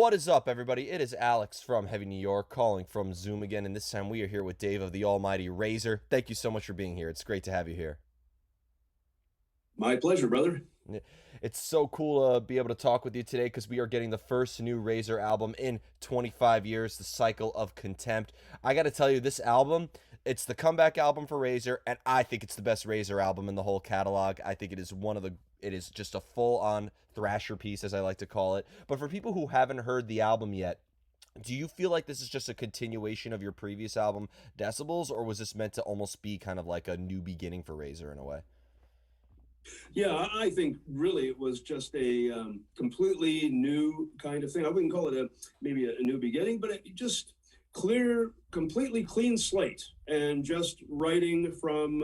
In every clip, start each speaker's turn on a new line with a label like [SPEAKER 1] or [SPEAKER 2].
[SPEAKER 1] What is up, everybody? It is Alex from Heavy New York calling from Zoom again, and this time we are here with Dave of the Almighty Razor. Thank you so much for being here. It's great to have you here.
[SPEAKER 2] My pleasure, brother.
[SPEAKER 1] It's so cool to be able to talk with you today because we are getting the first new Razor album in 25 years, The Cycle of Contempt. I got to tell you, this album, it's the comeback album for Razor, and I think it's the best Razor album in the whole catalog. I think it is just a full-on thrasher piece, as I like to call it. But for people who haven't heard the album yet, do you feel like this is just a continuation of your previous album, Decibels, or was this meant to almost be kind of like a new beginning for Razor in a way?
[SPEAKER 2] Yeah, I think really it was just a completely new kind of thing. I wouldn't call it maybe a new beginning, but it just clear, completely clean slate, and just writing from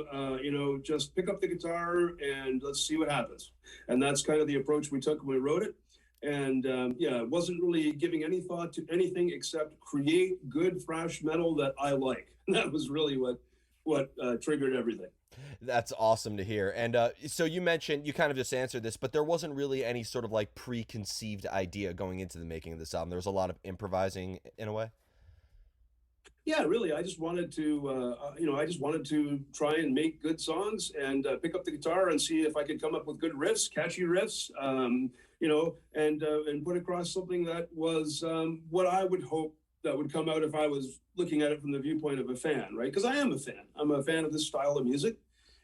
[SPEAKER 2] just pick up the guitar and let's see what happens. And that's kind of the approach we took when we wrote it. And yeah, it wasn't really giving any thought to anything except create good thrash metal that I like. That was really what triggered everything.
[SPEAKER 1] That's awesome to hear. And so you mentioned, you kind of just answered this, but there wasn't really any sort of like preconceived idea going into the making of this album. There was a lot of improvising in a way.
[SPEAKER 2] Yeah, really. I just wanted to, I just wanted to try and make good songs and pick up the guitar and see if I could come up with good riffs, catchy riffs, and put across something that was what I would hope that would come out if I was looking at it from the viewpoint of a fan, right? Because I am a fan. I'm a fan of this style of music,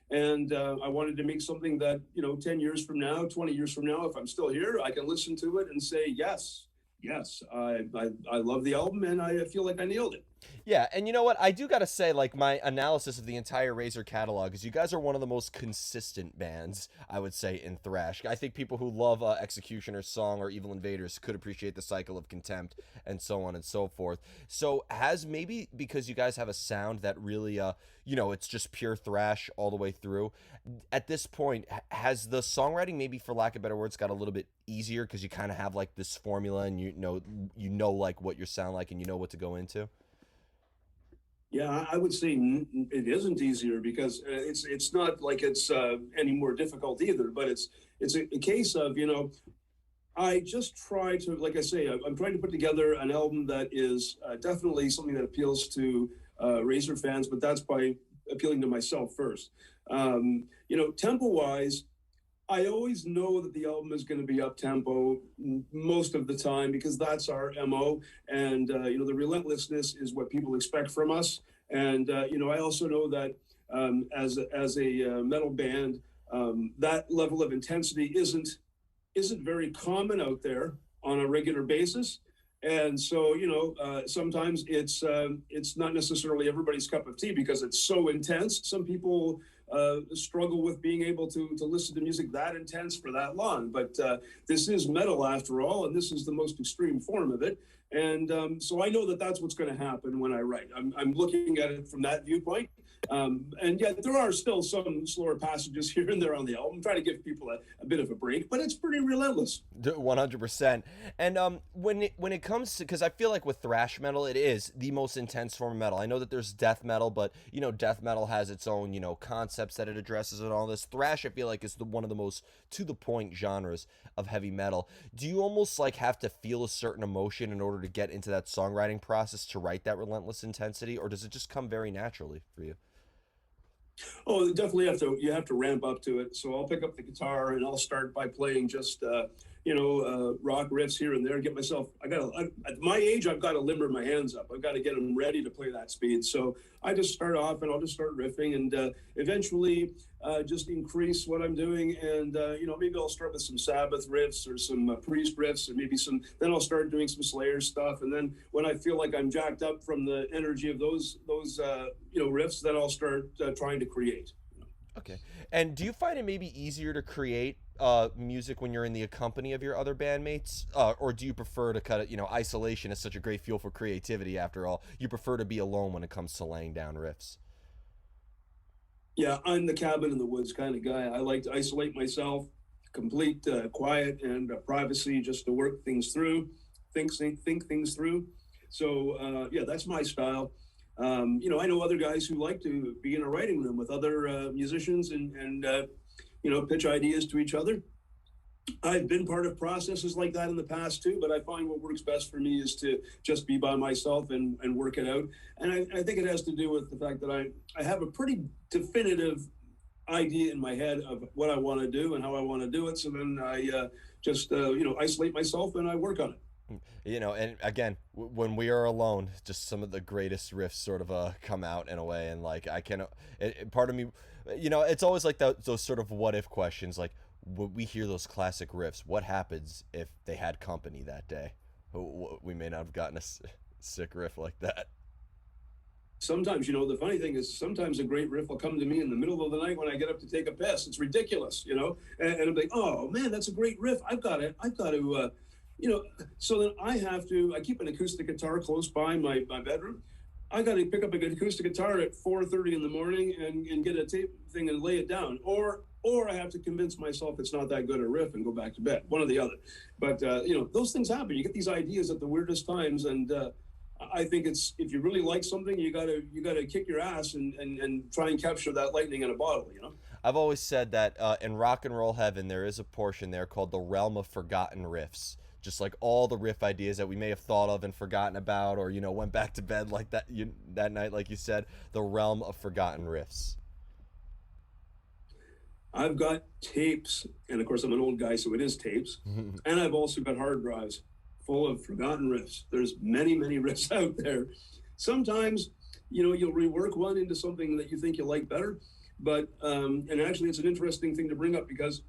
[SPEAKER 2] and I wanted to make something that 10 years from now, 20 years from now, if I'm still here, I can listen to it and say yes. Yes, I love the album and I feel like I nailed it.
[SPEAKER 1] Yeah, and you know what? I do gotta say, like, my analysis of the entire Razor catalog is you guys are one of the most consistent bands, I would say, in thrash. I think people who love Executioner's Song or Evil Invaders could appreciate the Cycle of Contempt and so on and so forth. So, has maybe because you guys have a sound that really, it's just pure thrash all the way through, at this point, has the songwriting, maybe for lack of better words, got a little bit easier because you kind of have like this formula and you know like what you sound like and you know what to go into?
[SPEAKER 2] Yeah, I would say it isn't easier because it's not like it's any more difficult either. But it's a case of I just try to, like I say, I'm trying to put together an album that is definitely something that appeals to Razor fans, but that's by appealing to myself first. Tempo wise, I always know that the album is going to be up tempo most of the time because that's our MO. And, the relentlessness is what people expect from us. And, I also know that as a metal band, that level of intensity isn't very common out there on a regular basis. And so, sometimes it's not necessarily everybody's cup of tea because it's so intense. Some people struggle with being able to listen to music that intense for that long. But this is metal after all, and this is the most extreme form of it. And so I know that that's what's going to happen when I write. I'm looking at it from that viewpoint. And yet there are still some slower passages here and there on the album. Trying to give people a bit of a break, but it's pretty relentless.
[SPEAKER 1] 100%. And when it comes to, because I feel like with thrash metal, it is the most intense form of metal. I know that there's death metal, but death metal has its own concepts that it addresses and all this. Thrash, I feel like, is one of the most to the point genres of heavy metal. Do you almost like have to feel a certain emotion in order to get into that songwriting process to write that relentless intensity, or does it just come very naturally for you?
[SPEAKER 2] Oh, definitely you have to ramp up to it. So I'll pick up the guitar and I'll start by playing just rock riffs here and there. Get myself. At my age, I've got to limber my hands up. I've got to get them ready to play that speed. So I just start off and I'll just start riffing and eventually just increase what I'm doing. And maybe I'll start with some Sabbath riffs or some Priest riffs and maybe some. Then I'll start doing some Slayer stuff. And then when I feel like I'm jacked up from the energy of those riffs, then I'll start trying to create.
[SPEAKER 1] Okay. And do you find it maybe easier to create music when you're in the company of your other bandmates, or do you prefer to cut it? Isolation is such a great fuel for creativity. After all, you prefer to be alone when it comes to laying down riffs.
[SPEAKER 2] Yeah, I'm the cabin in the woods kind of guy. I like to isolate myself, complete quiet and privacy, just to work things through, think things through. So yeah, that's my style. I know other guys who like to be in a writing room with other musicians and pitch ideas to each other. I've been part of processes like that in the past too, but I find what works best for me is to just be by myself and work it out. And I think it has to do with the fact that I have a pretty definitive idea in my head of what I want to do and how I want to do it. So then I just, isolate myself and I work on it.
[SPEAKER 1] And again, when we are alone, just some of the greatest riffs sort of come out in a way, and like I can, part of me, it's always like those sort of what if questions, like when we hear those classic riffs, what happens if they had company that day? We may not have gotten a sick riff like that.
[SPEAKER 2] Sometimes, the funny thing is sometimes a great riff will come to me in the middle of the night when I get up to take a piss. It's ridiculous, and I'm like, oh man, that's a great riff. I've got to, so then I keep an acoustic guitar close by my bedroom. I got to pick up an acoustic guitar at 4:30 in the morning and get a tape thing and lay it down, or I have to convince myself it's not that good a riff and go back to bed. One or the other. But those things happen. You get these ideas at the weirdest times, and I think it's if you really like something, you gotta kick your ass and try and capture that lightning in a bottle.
[SPEAKER 1] I've always said that in rock and roll heaven, there is a portion there called the realm of forgotten riffs. Just like all the riff ideas that we may have thought of and forgotten about, or went back to bed like that night, like you said, the realm of forgotten riffs.
[SPEAKER 2] I've got tapes, and of course I'm an old guy, so it is tapes, and I've also got hard drives full of forgotten riffs. There's many, many riffs out there. Sometimes, you'll rework one into something that you think you like better, but and actually it's an interesting thing to bring up because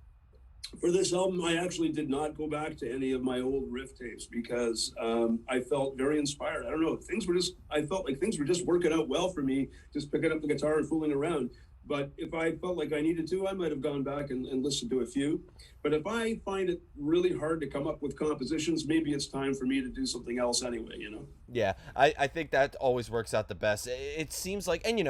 [SPEAKER 2] for this album, I actually did not go back to any of my old riff tapes because I felt very inspired. I don't know, I felt like things were just working out well for me, just picking up the guitar and fooling around. But if I felt like I needed to, I might have gone back and listened to a few. But if I find it really hard to come up with compositions, maybe it's time for me to do something else anyway.
[SPEAKER 1] Yeah, I think that always works out the best. It seems like, and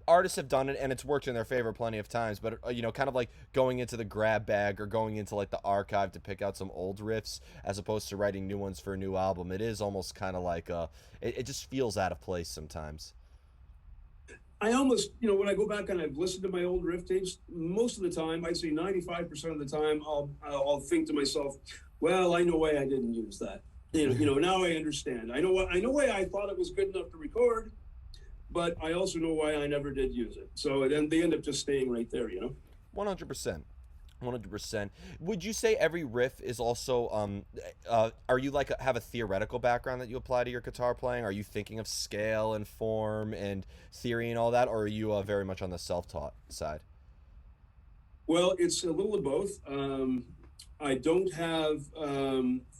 [SPEAKER 1] artists have done it and it's worked in their favor plenty of times, but kind of like going into the grab bag or going into like the archive to pick out some old riffs as opposed to writing new ones for a new album. It is almost kind of like it just feels out of place sometimes.
[SPEAKER 2] I almost, when I go back and I've listened to my old riff tapes, most of the time, I'd say 95% of the time, I'll think to myself, well, I know why I didn't use that. Now I understand. I know why I thought it was good enough to record, but I also know why I never did use it. So then they end up just staying right there.
[SPEAKER 1] 100%. 100%. Would you say every riff is also are you like have a theoretical background that you apply to your guitar playing? Are you thinking of scale and form and theory and all that, or are you very much on the self-taught side?
[SPEAKER 2] Well, it's a little of both. I don't have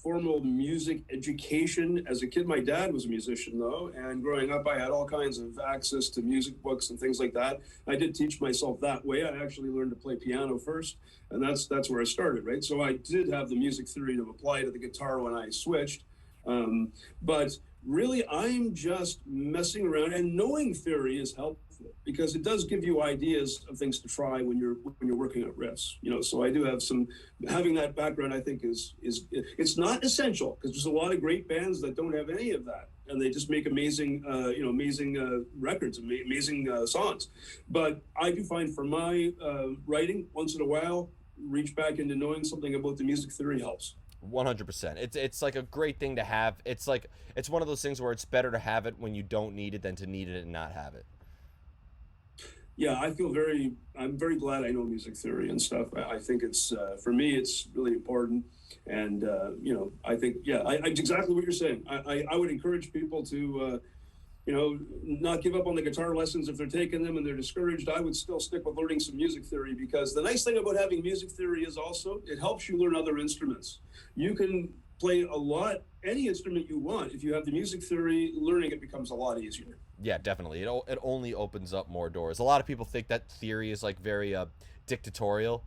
[SPEAKER 2] formal music education. As a kid, my dad was a musician, though, and growing up, I had all kinds of access to music books and things like that. I did teach myself that way. I actually learned to play piano first, and that's where I started, right? So I did have the music theory to apply to the guitar when I switched. But really, I'm just messing around, and knowing theory is helpful because it does give you ideas of things to try when you're working at riffs. So I do have having that background. I think is it's not essential because there's a lot of great bands that don't have any of that, and they just make amazing records, amazing songs. But I do find for my writing, once in a while, reach back into knowing something about the music theory helps.
[SPEAKER 1] 100%. It's like a great thing to have. It's like it's one of those things where it's better to have it when you don't need it than to need it and not have it.
[SPEAKER 2] Yeah, I'm very glad I know music theory and stuff. I think it's, for me, it's really important. And, I think, yeah, exactly what you're saying. I would encourage people to, not give up on the guitar lessons if they're taking them and they're discouraged. I would still stick with learning some music theory because the nice thing about having music theory is also it helps you learn other instruments. You can play any instrument you want. If you have the music theory, learning it becomes a lot easier.
[SPEAKER 1] Yeah, definitely. It only opens up more doors. A lot of people think that theory is like very dictatorial.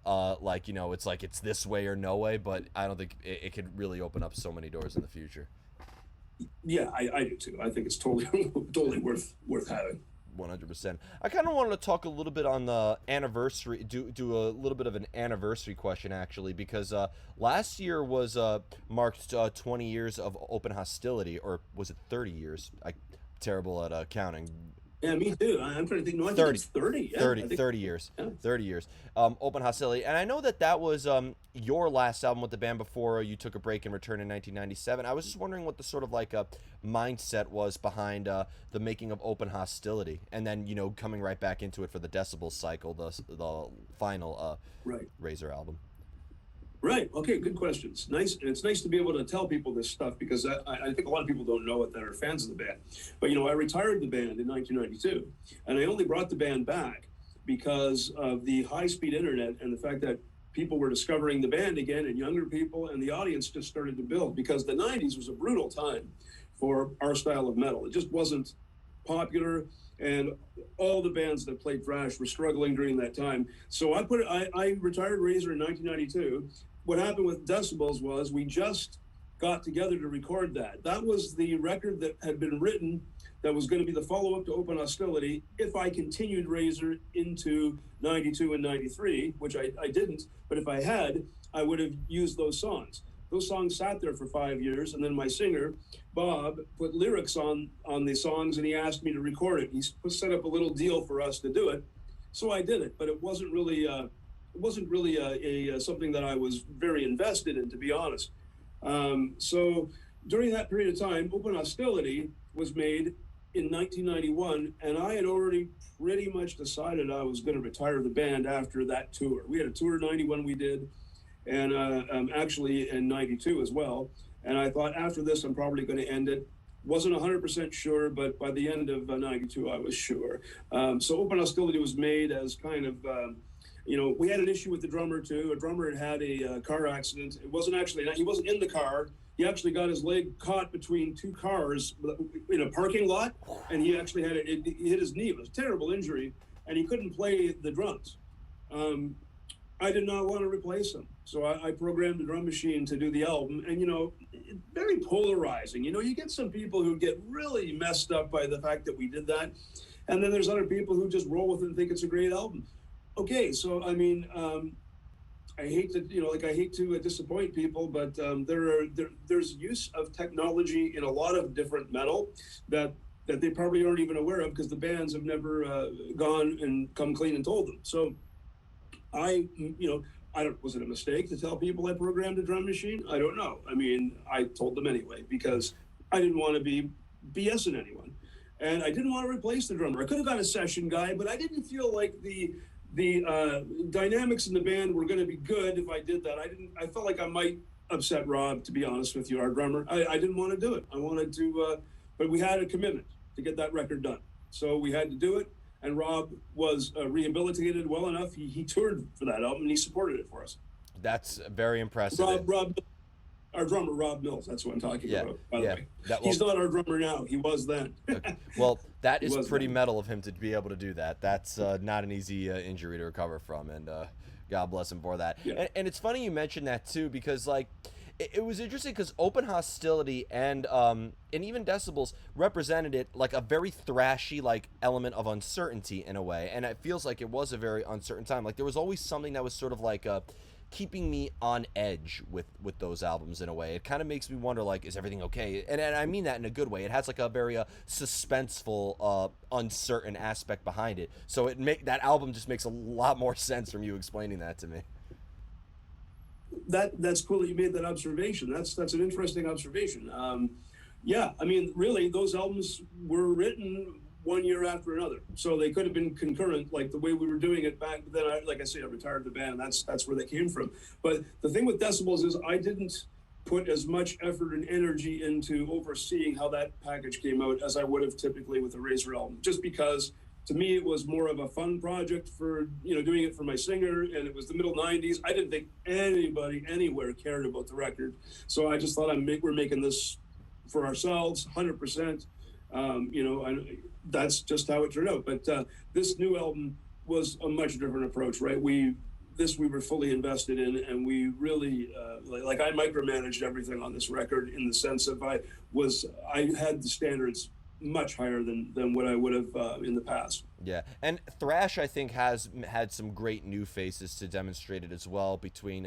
[SPEAKER 1] Like it's like it's this way or no way, but I don't think it could really open up so many doors in the future.
[SPEAKER 2] Yeah, I do too. I think it's totally totally worth having.
[SPEAKER 1] 100%. I kind of wanted to talk a little bit on the anniversary, do a little bit of an anniversary question actually, because last year was marked 20 years of open hostility, or was it 30 years? Terrible at counting.
[SPEAKER 2] Yeah, me too. I'm trying to think. No, I think
[SPEAKER 1] 30,
[SPEAKER 2] it's 30. Yeah,
[SPEAKER 1] 30,
[SPEAKER 2] I think.
[SPEAKER 1] 30 years.
[SPEAKER 2] Yeah.
[SPEAKER 1] 30 years. Open Hostility. And I know that that was your last album with the band before you took a break and returned in 1997. I was just wondering what the sort of like mindset was behind the making of Open Hostility, and then coming right back into it for the Decibels cycle, the final
[SPEAKER 2] Right.
[SPEAKER 1] Razor album.
[SPEAKER 2] Right. Okay. Good questions. Nice. And it's nice to be able to tell people this stuff because I think a lot of people don't know it that are fans of the band. But, I retired the band in 1992 and I only brought the band back because of the high speed internet and the fact that people were discovering the band again and younger people and the audience just started to build because the 90s was a brutal time for our style of metal. It just wasn't popular and all the bands that played thrash were struggling during that time. So I retired Razor in 1992. What happened with Decibels was we just got together to record that. That was the record that had been written that was going to be the follow-up to Open Hostility if I continued Razor into 92 and 93, which I didn't, but if I had, I would have used those songs. Those songs sat there for 5 years, and then my singer, Bob, put lyrics on the songs, and he asked me to record it. He set up a little deal for us to do it, so I did it. But it wasn't really a something that I was very invested in, to be honest. So during that period of time, Open Hostility was made in 1991, and I had already pretty much decided I was going to retire the band after that tour. We had a tour in 91 we did, and actually in 92 as well. And I thought after this, I'm probably going to end it. Wasn't 100% sure, but by the end of 92, I was sure. So Open Hostility was made as kind of, we had an issue with the drummer too. A drummer had a car accident. It wasn't actually, he wasn't in the car. He actually got his leg caught between two cars in a parking lot, and he actually it hit his knee. It was a terrible injury, and he couldn't play the drums. I did not want to replace him. So I programmed a drum machine to do the album. And, very polarizing. You get some people who get really messed up by the fact that we did that. And then there's other people who just roll with it and think it's a great album. Okay, so, I mean, I hate to disappoint people, but there's use of technology in a lot of different metal that they probably aren't even aware of because the bands have never gone and come clean and told them. So was it a mistake to tell people I programmed a drum machine? I don't know. I mean, I told them anyway because I didn't want to be BSing anyone, and I didn't want to replace the drummer. I could have got a session guy, but I didn't feel like the dynamics in the band were going to be good if I did that. I felt like I might upset Rob, to be honest with you, our drummer. I didn't want to do it. I wanted to, but we had a commitment to get that record done, so we had to do it. And Rob was rehabilitated well enough. He toured for that album and he supported it for us.
[SPEAKER 1] That's very impressive.
[SPEAKER 2] Rob, our drummer, Rob Mills. That's what I'm talking about, by the way. He's not our drummer now. He was then.
[SPEAKER 1] Okay. Well, that is pretty metal of him to be able to do that. That's not an easy injury to recover from, and God bless him for that.
[SPEAKER 2] Yeah.
[SPEAKER 1] And it's funny you mentioned that, too, because, like, it was interesting because Open Hostility and even Decibels represented it like a very thrashy like element of uncertainty in a way, and it feels like it was a very uncertain time. Like there was always something that was sort of like keeping me on edge with those albums in a way. It kind of makes me wonder like, is everything okay? And I mean that in a good way. It has like a very suspenseful, uncertain aspect behind it. So that album just makes a lot more sense from you explaining that to me.
[SPEAKER 2] That's cool that you made that observation. That's an interesting observation. Yeah, I mean, really, those albums were written one year after another, so they could have been concurrent, like the way we were doing it back then. Like I say, I retired the band. That's where they came from. But the thing with Decibels is I didn't put as much effort and energy into overseeing how that package came out as I would have typically with a Razor album, just because to me it was more of a fun project for doing it for my singer, and it was the middle 90s. I didn't think anybody anywhere cared about the record, so I just thought we're making this for ourselves 100%. That's just how it turned out. But this new album was a much different approach, right? We were fully invested in, and we really like I micromanaged everything on this record in the sense of I had the standards much higher than what I would have in the past.
[SPEAKER 1] Yeah, and thrash I think has had some great new faces to demonstrate it as well. Between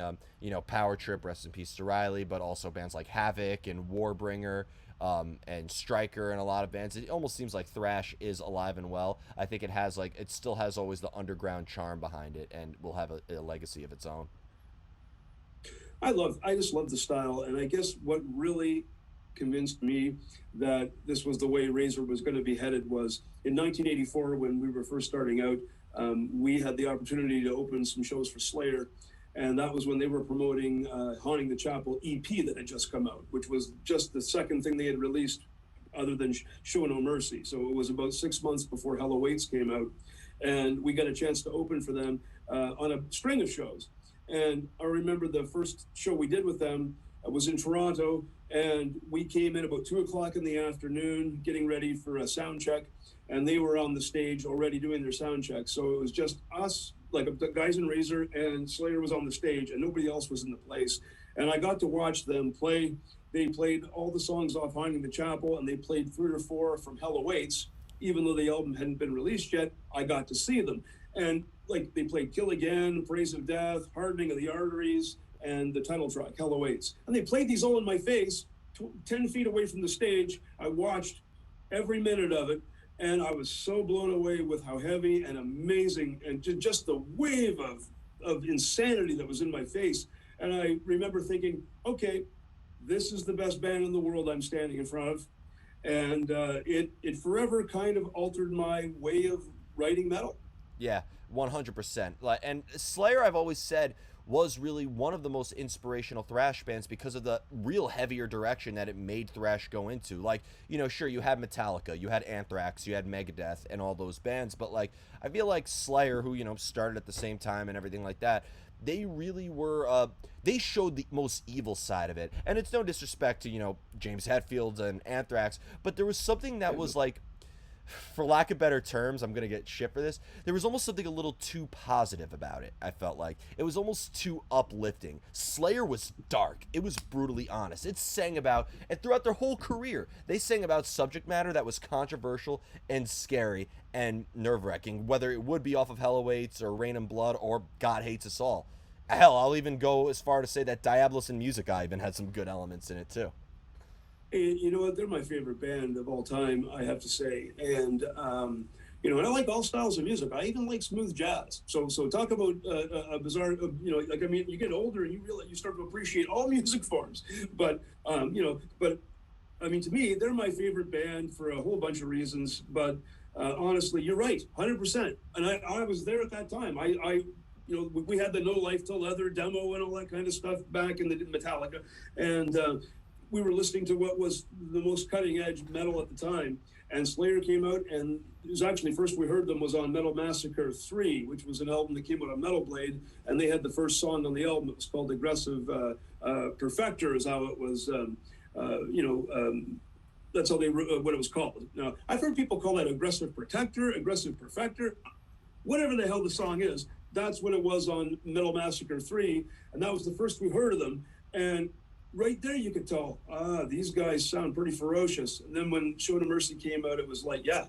[SPEAKER 1] Power Trip, rest in peace to Riley, but also bands like Havoc and Warbringer. and Stryker and a lot of bands. It almost seems like thrash is alive and well. I think it has like it still has always the underground charm behind it, and will have a legacy of its own.
[SPEAKER 2] I just love the style, and I guess what really convinced me that this was the way Razor was going to be headed was in 1984 when we were first starting out. We had the opportunity to open some shows for Slayer, and that was when they were promoting Haunting the Chapel EP that had just come out, which was just the second thing they had released other than Show No Mercy. So it was about 6 months before Hell Awaits came out, and we got a chance to open for them on a string of shows. And I remember the first show we did with them was in Toronto, and we came in about 2 o'clock in the afternoon, getting ready for a sound check, and they were on the stage already doing their sound check. So it was just us, like the guys in Razor, and Slayer was on the stage, and nobody else was in the place. And I got to watch them play. They played all the songs off Haunting the Chapel, and they played 3 or 4 from Hell Awaits. Even though the album hadn't been released yet, I got to see them. And like they played Kill Again, Praise of Death, Hardening of the Arteries, and the title track, Hell Awaits. And they played these all in my face, 10 feet away from the stage. I watched every minute of it, and I was so blown away with how heavy and amazing and just the wave of insanity that was in my face. And I remember thinking, okay, this is the best band in the world I'm standing in front of. And it forever kind of altered my way of writing metal.
[SPEAKER 1] Yeah, 100%. Like, and Slayer, I've always said, was really one of the most inspirational thrash bands because of the real heavier direction that it made thrash go into. Like, sure, you had Metallica, you had Anthrax, you had Megadeth, and all those bands, but like, I feel like Slayer, who started at the same time and everything like that, they really were they showed the most evil side of it. And it's no disrespect to James Hetfield and Anthrax, but there was something that was like, for lack of better terms, I'm gonna get shit for this, there was almost something a little too positive about it. I felt like it was almost too uplifting. Slayer was dark, it was brutally honest. It sang about, and throughout their whole career they sang about subject matter that was controversial and scary and nerve-wracking, whether it would be off of Hell Awaits or Rain and Blood or God Hates Us All. Hell, I'll even go as far to say that Diabolus and Musica even had some good elements in it too.
[SPEAKER 2] And you know what? They're my favorite band of all time, I have to say. And and I like all styles of music. I even like smooth jazz. So talk about a bizarre. Like I mean, you get older and you realize you start to appreciate all music forms. But I mean, to me, they're my favorite band for a whole bunch of reasons. But honestly, you're right, 100%. And I was there at that time. We had the No Life Till Leather demo and all that kind of stuff back in the Metallica, and we were listening to what was the most cutting edge metal at the time. And Slayer came out, and it was actually first we heard them was on Metal Massacre 3, which was an album that came out on Metal Blade, and they had the first song on the album. It was called Aggressive Perfector, is how it was. That's how what it was called. Now I've heard people call that Aggressive Protector, Aggressive Perfector, whatever the hell the song is. That's what it was on Metal Massacre 3, and that was the first we heard of them. And right there you could tell, these guys sound pretty ferocious. And then when Show No Mercy came out, it was like, yeah,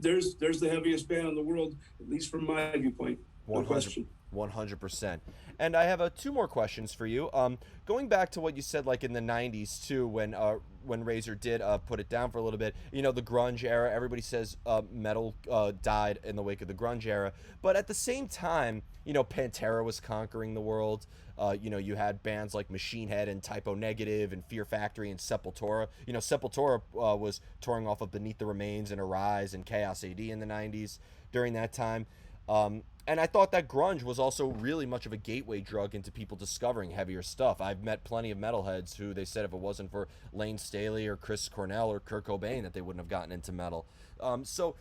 [SPEAKER 2] there's the heaviest band in the world, at least from my viewpoint. No question.
[SPEAKER 1] 100%. And I have two more questions for you. Going back to what you said, like in the '90s too, when Razor did put it down for a little bit. The grunge era. Everybody says metal died in the wake of the grunge era, but at the same time, Pantera was conquering the world. You had bands like Machine Head and Typo Negative and Fear Factory and Sepultura. Sepultura was touring off of Beneath the Remains and Arise and Chaos AD in the '90s during that time. And I thought that grunge was also really much of a gateway drug into people discovering heavier stuff. I've met plenty of metalheads who they said if it wasn't for Lane Staley or Chris Cornell or Kurt Cobain that they wouldn't have gotten into metal. So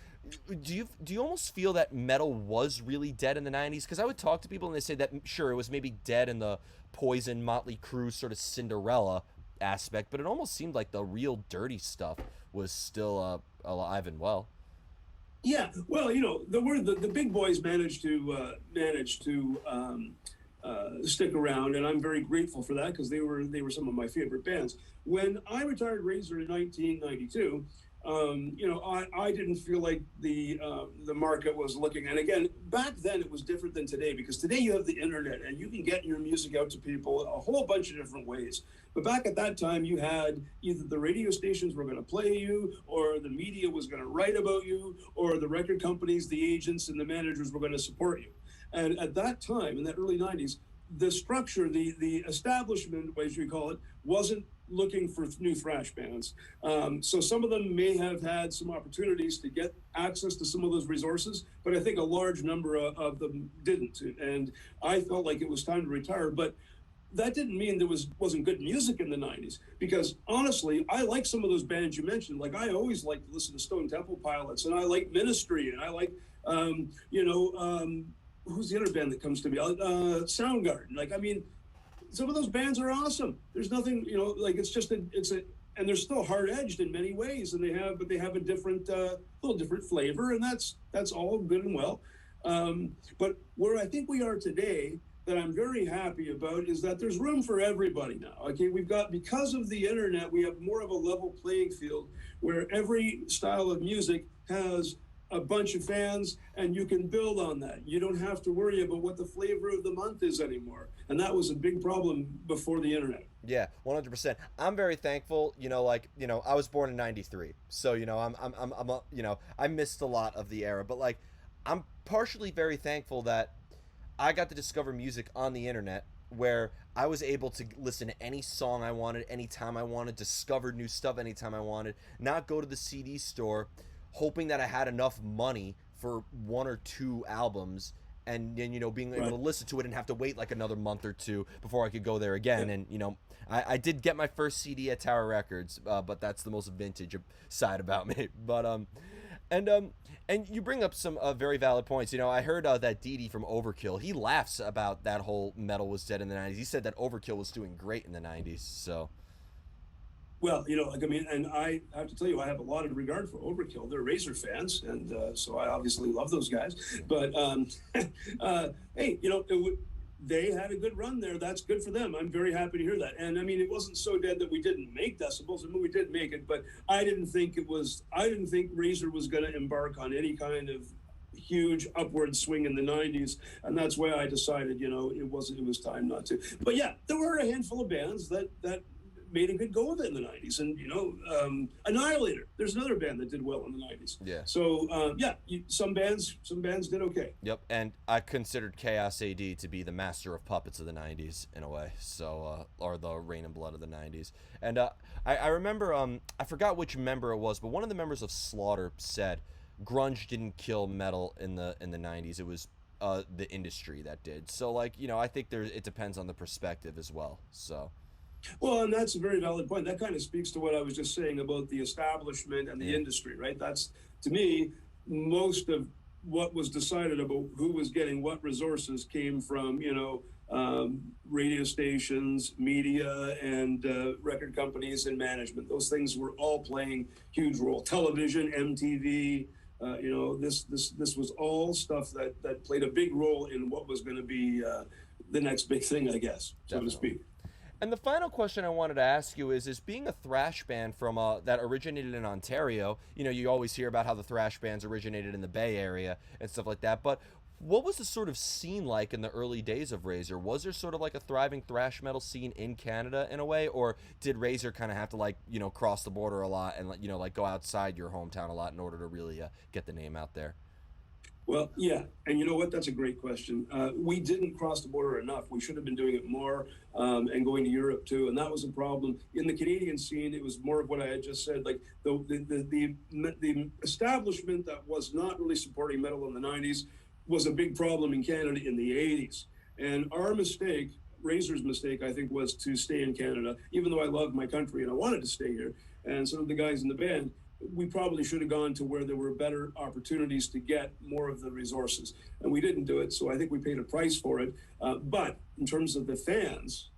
[SPEAKER 1] do you almost feel that metal was really dead in the '90s? Because I would talk to people and they say that sure, it was maybe dead in the Poison, Motley Crue sort of Cinderella aspect, but it almost seemed like the real dirty stuff was still alive and well.
[SPEAKER 2] Yeah, well, the big boys managed to stick around, and I'm very grateful for that because they were some of my favorite bands. When I retired Razor in 1992, I didn't feel like the market was looking. And again, back then it was different than today, because today you have the internet and you can get your music out to people a whole bunch of different ways. But back at that time, you had either the radio stations were going to play you, or the media was going to write about you, or the record companies, the agents, and the managers were going to support you. And at that time, in the early 90s, the structure, the establishment, as you call it, wasn't looking for new thrash bands. So some of them may have had some opportunities to get access to some of those resources, but I think a large number of them didn't. And I felt like it was time to retire. But that didn't mean there wasn't good music in the 90s, because honestly, I like some of those bands you mentioned. Like, I always liked to listen to Stone Temple Pilots, and I like Ministry, and I like who's the other band that comes to me, Soundgarden. Like, I mean, some of those bands are awesome. There's nothing, like, and they're still hard edged in many ways, and they have a different, little different flavor, and that's all good and well. But where I think we are today, that I'm very happy about, is that there's room for everybody now. Okay, because of the internet, we have more of a level playing field, where every style of music has a bunch of fans, and you can build on that. You don't have to worry about what the flavor of the month is anymore. And that was a big problem before the internet.
[SPEAKER 1] Yeah, 100%. I'm very thankful. I was born in '93, so I missed a lot of the era. But like, I'm partially very thankful that I got to discover music on the internet, where I was able to listen to any song I wanted, anytime I wanted, discover new stuff anytime I wanted, not go to the CD store hoping that I had enough money for one or two albums, and then being able to listen to it and have to wait like another month or two before I could go there again. Yeah. And I did get my first CD at Tower Records, but that's the most vintage side about me. But and you bring up some very valid points. I heard that Dee Dee from Overkill, he laughs about that whole metal was dead in the 90s. He said that Overkill was doing great in the 90s. So.
[SPEAKER 2] Well, like, I mean, and I have to tell you, I have a lot of regard for Overkill. They're Razor fans, and so I obviously love those guys. But hey, they had a good run there. That's good for them. I'm very happy to hear that. And I mean, it wasn't so dead that we didn't make Decibels. I mean, we did make it, but I didn't think Razor was going to embark on any kind of huge upward swing in the 90s, and that's why I decided, it was time not to. But yeah, there were a handful of bands that made a good go of it in the 90s. And Annihilator, there's another band that did well in the 90s.
[SPEAKER 1] Yeah.
[SPEAKER 2] So some bands did okay.
[SPEAKER 1] Yep. And I considered Chaos AD to be the master of puppets of the 90s in a way, so or the Rain and Blood of the 90s. And I remember, I forgot which member it was, but one of the members of Slaughter said grunge didn't kill metal in the 90s. It was the industry that did. So like, I think it depends on the perspective as well. So
[SPEAKER 2] well, and that's a very valid point. That kind of speaks to what I was just saying about the establishment and the industry, right? That's, to me, most of what was decided about who was getting what resources came from, radio stations, media, and record companies and management. Those things were all playing huge role. Television, MTV, this was all stuff that played a big role in what was going to be the next big thing, I guess, so to speak.
[SPEAKER 1] And the final question I wanted to ask you is being a thrash band from that originated in Ontario, you always hear about how the thrash bands originated in the Bay Area and stuff like that, but what was the sort of scene like in the early days of Razor? Was there sort of like a thriving thrash metal scene in Canada in a way, or did Razor kind of have to cross the border a lot and go outside your hometown a lot in order to really get the name out there?
[SPEAKER 2] Well, yeah, and you know what? That's a great question. We didn't cross the border enough. We should have been doing it more, and going to Europe too. And that was a problem in the Canadian scene. It was more of what I had just said. Like the establishment that was not really supporting metal in the 90s was a big problem in Canada in the 80s. And our mistake, Razor's mistake, I think, was to stay in Canada, even though I loved my country and I wanted to stay here. And some of the guys in the band, we probably should have gone to where there were better opportunities to get more of the resources. And we didn't do it, so I think we paid a price for it. But in terms of the fans,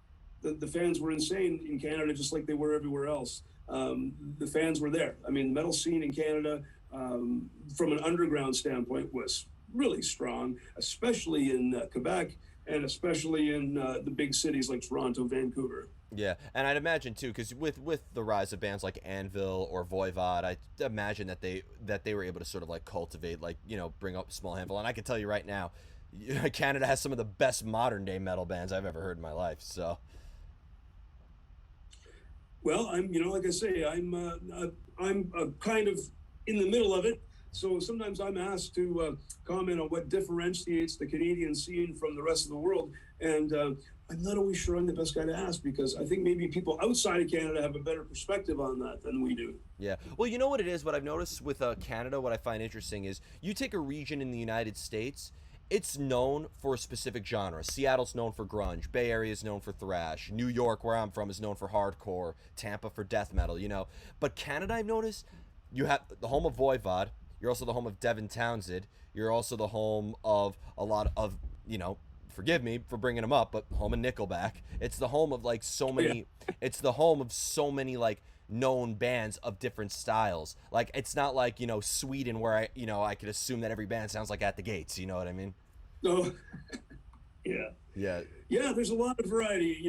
[SPEAKER 2] the fans were insane in Canada, just like they were everywhere else. The fans were there. I mean, the metal scene in Canada, from an underground standpoint, was really strong, especially in Quebec, and especially in the big cities like Toronto, Vancouver.
[SPEAKER 1] Yeah, and I'd imagine too, because with the rise of bands like Anvil or Voivod, I imagine that they were able to sort of like cultivate, like bring up a small handful. And I can tell you right now, Canada has some of the best modern day metal bands I've ever heard in my life. So
[SPEAKER 2] Well, like I say, I'm kind of in the middle of it. So sometimes I'm asked to comment on what differentiates the Canadian scene from the rest of the world, and I'm not always sure I'm the best guy to ask because I think maybe people outside of Canada have a better perspective on that than we do.
[SPEAKER 1] yeah, well, you know what it is. What I've noticed with Canada, what I find interesting is you take a region in the United States. It's known for a specific genre. Seattle's known for grunge. Bay Area is known for thrash. New York, where I'm from, is known for hardcore. Tampa for death metal. But Canada, I've noticed, you have the home of Voivod. You're also the home of Devin Townsend. You're also the home of a lot of forgive me for bringing them up, but home of Nickelback. It's the home of like so
[SPEAKER 2] Yeah.
[SPEAKER 1] many. It's the home of so many like known bands of different styles. Like it's not like Sweden where I could assume that every band sounds like At the Gates. You know what I mean?
[SPEAKER 2] So yeah.
[SPEAKER 1] Yeah.
[SPEAKER 2] Yeah, there's a lot of variety.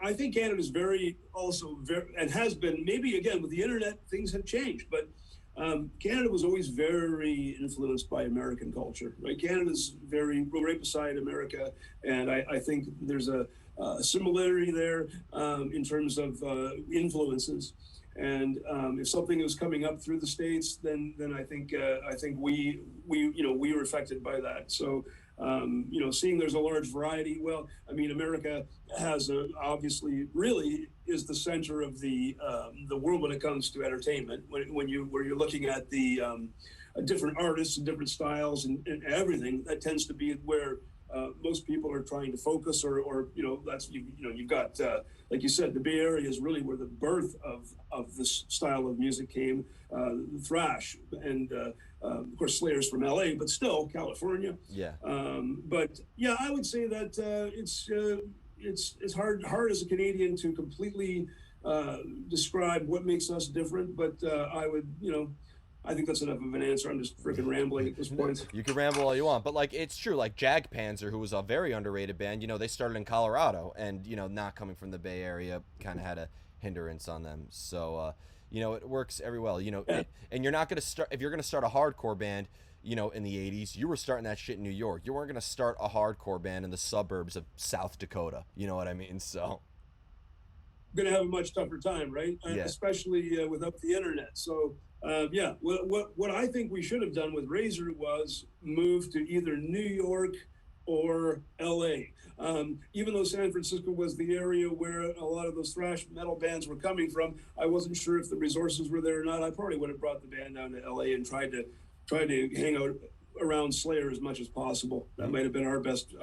[SPEAKER 2] I think Canada's very and has been, maybe again with the internet, things have changed, but Canada was always very influenced by American culture, right? Canada's right beside America, and I think there's a similarity there in terms of influences. And if something was coming up through the states, then I think we were affected by that. So seeing there's a large variety. Well, I mean, America has obviously really is the center of the world when it comes to entertainment. When you're looking at the different artists and different styles and everything, that tends to be where most people are trying to focus, or that's you've got like you said, the Bay Area is really where the birth of this style of music came, thrash, and of course Slayer's from L.A., but still California.
[SPEAKER 1] Yeah.
[SPEAKER 2] But yeah, I would say that it's hard as a Canadian to completely describe what makes us different, but I think that's enough of an answer. I'm just freaking rambling at this point.
[SPEAKER 1] You can ramble all you want, but like it's true. Like Jagpanzer, who was a very underrated band, they started in Colorado, and not coming from the Bay Area, kind of had a hindrance on them. So it works every well.
[SPEAKER 2] Yeah.
[SPEAKER 1] And you're not gonna start if you're gonna start a hardcore band. In the '80s, you were starting that shit in New York. You weren't gonna start a hardcore band in the suburbs of South Dakota. You know what I mean? So
[SPEAKER 2] Going to have a much tougher time, right?
[SPEAKER 1] yeah,
[SPEAKER 2] Especially without the internet. So, yeah, what I think we should have done with Razor was move to either New York or LA. Even though San Francisco was the area where a lot of those thrash metal bands were coming from, I wasn't sure if the resources were there or not. I probably would have brought the band down to LA and tried to hang out around Slayer as much as possible. That might have been our best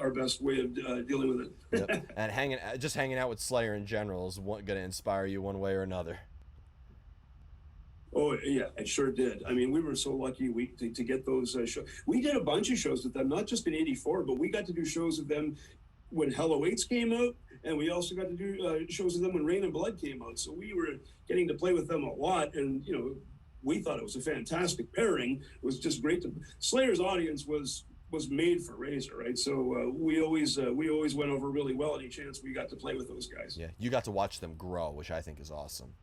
[SPEAKER 2] way of dealing with it.
[SPEAKER 1] yep. And hanging out with Slayer in general is going to inspire you one way or another.
[SPEAKER 2] Oh yeah, it sure did. I mean, we were so lucky to get those shows. We did a bunch of shows with them, not just in '84, but we got to do shows with them when Hell Awaits came out, and we also got to do shows with them when Rain and Blood came out. So we were getting to play with them a lot, and we thought it was a fantastic pairing. It was just great to. Slayer's audience was made for Razor, right? So we always went over really well any chance we got to play with those guys.
[SPEAKER 1] Yeah, you got to watch them grow, which I think is awesome.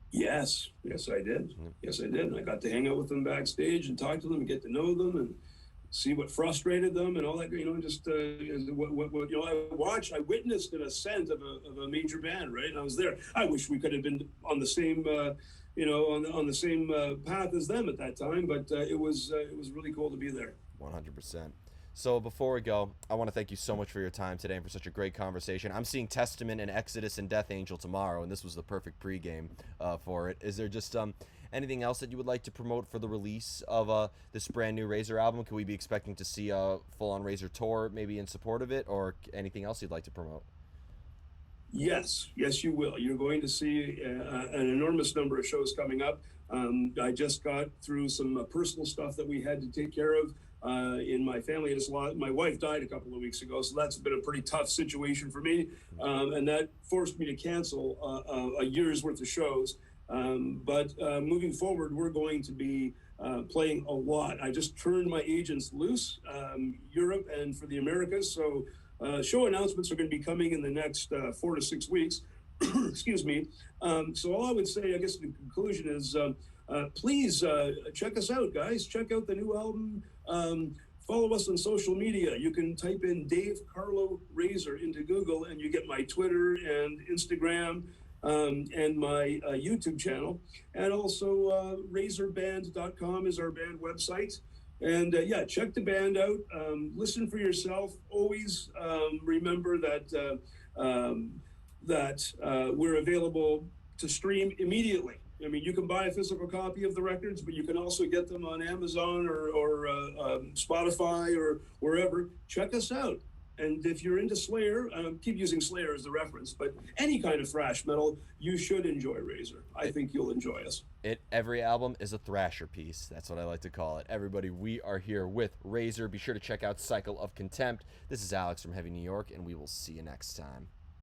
[SPEAKER 2] Yes, I did. Yes, I did. And I got to hang out with them backstage and talk to them and get to know them and see what frustrated them and all that. Just I witnessed an ascent of a major band, right? And I was there. I wish we could have been on the same, on the same path as them at that time. But it was really cool to be there.
[SPEAKER 1] 100%. So before we go, I want to thank you so much for your time today and for such a great conversation. I'm seeing Testament and Exodus and Death Angel tomorrow, and this was the perfect pregame for it. Is there just anything else that you would like to promote for the release of this brand new Razor album? Could we be expecting to see a full-on Razor tour maybe in support of it, or anything else you'd like to promote?
[SPEAKER 2] Yes, you will. You're going to see an enormous number of shows coming up. I just got through some personal stuff that we had to take care of in my family. My wife died a couple of weeks ago, so that's been a pretty tough situation for me, and that forced me to cancel a year's worth of shows. But moving forward, we're going to be playing a lot. I just turned my agents loose, Europe and for the Americas, so Show announcements are going to be coming in the next 4 to 6 weeks. Excuse me. So all I would say, I guess the conclusion is, please check us out, guys. Check out the new album. Follow us on social media. You can type in Dave Carlo Razor into Google, and you get my Twitter and Instagram, and my YouTube channel. And also, razorband.com is our band website. And yeah, check the band out. Listen for yourself. Always remember that we're available to stream immediately. I mean, you can buy a physical copy of the records, but you can also get them on Amazon or Spotify or wherever. Check us out. And if you're into Slayer, keep using Slayer as the reference, but any kind of thrash metal, you should enjoy Razor. I think you'll enjoy us.
[SPEAKER 1] Every album is a thrasher piece. That's what I like to call it. Everybody, we are here with Razor. Be sure to check out Cycle of Contempt. This is Alex from Heavy New York, and we will see you next time.